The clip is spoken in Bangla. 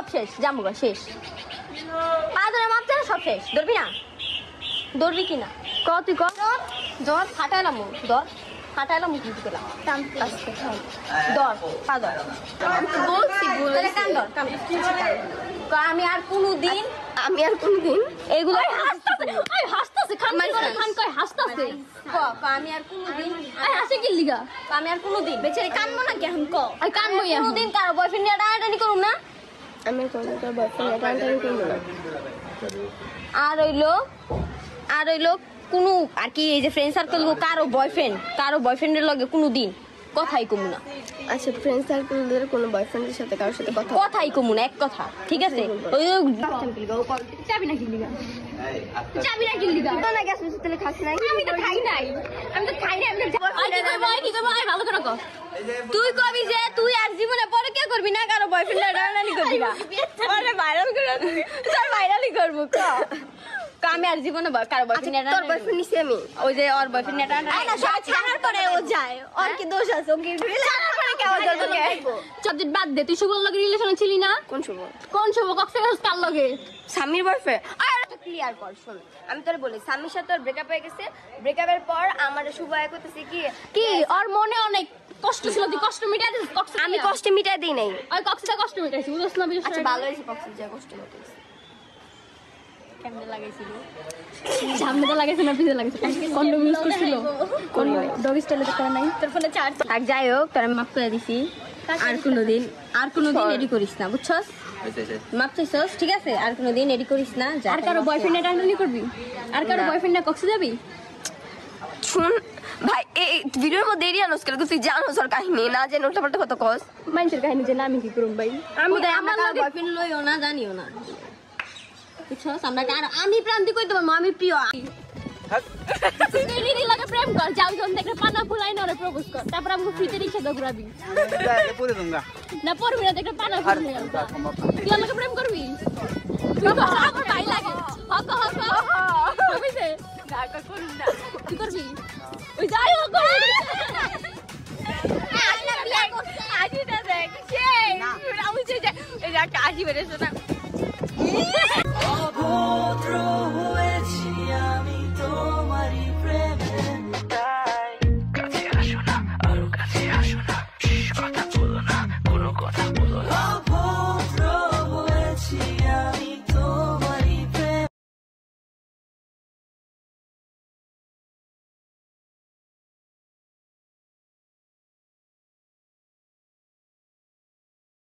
সব শেষ জামুগা শেষ পা ধরে মাপ চালা সব শেষ ধরবি না ধরবি কিনা ক তুই ক ধর হাঁটাইলাম ধর হাঁটাইলাম মুখ দিতে গেলাম ধর পা ধর বলছি কান ধর আমি আর কোনোদিন এগুলো হাসতাছে খান কয় হাসতাছে আমি আর কোনোদিন হাসে কি লিগা আমি আর কোনোদিন বেচারি কানবো না কি এখন ক আমি কানবো কোনোদিন কারো বয়ফ্রেন্ড নিয়ে টানাটানি করুম না আমি কোনোদিন কারো বয়ফ্রেন্ড নিয়ে টানাটানি করবো না আর হইলো কোনো আর কি এই যে ফ্রেন্ড সার্কেল কারো বয়ফ্রেন্ডের লগে কোনোদিন কথাই কমু না আচ্ছা ফ্রেন্ড সার্কেলদের কোনো বয়ফ্রেন্ডের সাথে কারোর সাথে কথাই কমু না এক কথা ঠিক আছে ওই চাবি না কি লিগা না গ্যাস মেশিন তেলে খাস নাই আমি তো খাই নাই আমি ভালো করে কর তুই কবি যে তুই আর জীবনে পরে কি করবি না কারো বয়ফ্রেন্ড রানানি করবি না আরে ভাইরাল করে তোর ভাইরালই করব ক আমি আর জীবনে কারো বয়ফ্রেন্ড তোর বয়ফ্রেন্ড নিছি আমি ওই যে ওর বয়ফ্রেন্ড ছাড়ার পরে ও যায় ওর কি দোষ আছে ওকে ছাড়ার পরে কেমন তোকে সাবজেক্ট বাদ দে তুই শুভর লগে রিলেশনে ছিলি না কোন শুভ কক্সবাজার কার লগে স্বামীর বয়ফ্রেন্ড আর ক্লিয়ার কর শুন আমি তোর বলি স্বামীর সাথে তোর ব্রেকআপ হয়ে গেছে ব্রেকআপের পর আমার শুভ এক করতেছে কি ওর মনে অনেক কষ্ট ছিল তুই কষ্ট মিটাই দিস আমি কষ্ট মিটাই দেই নাই ওই কক্সবাজার কষ্ট মিটাইছি বুঝছ না বুঝছ আচ্ছা ভালো হইছে কক্সবাজার কষ্ট মিটাইছি ক্যামেরা লাগাইছিল সামনেটা লাগাইছে না পিছে লাগাইছে কন্ডম ইউজ করছিল কোন ডগ স্টাইলে তো করা নাই তোর ফোনে চার্জ থাক যাই হোক তোর মাফ করে দিছি আর কোনোদিন এডি করিস না বুঝছস মাপ চাইছস ঠিক আছে আর কোনোদিন এডি করিস না আর কারো বয়ফ্রেন্ড টানাটানি করবি আর কারো বয়ফ্রেন্ড কক্সে যাবি শুন ভাই এই ভিডিওর মধ্যে এরিয়া নস করে তুই জানোস ওর কাহিনী না জেনে উল্টাপাল্টা কথা কস মানুষের কাহিনী যে আমি কি করব ভাই আমি আমার বয়ফ্রেন্ড লইও না জানিও না বুঝছস আমি প্রান্তি কই তোমার আমি প্রিয় তুই লাগে প্রেম কর যাও যখন দেখে পানা ফুলাই না রে প্রপোজ কর তারপর আমাকে ফ্রিতে রিকশা দাও ঘুরাবি না পড়বি না দেখে পানা ফুলাই তুই আমাকে প্রেম করবি তুই তো আমার ভাই লাগে হক কইছে গাটা করুন না তুই করবি ওই যাই হোক আজ না বিয়া করতে আজ না দেখ সেই আমি যে এই যে কাশি বেরেছ না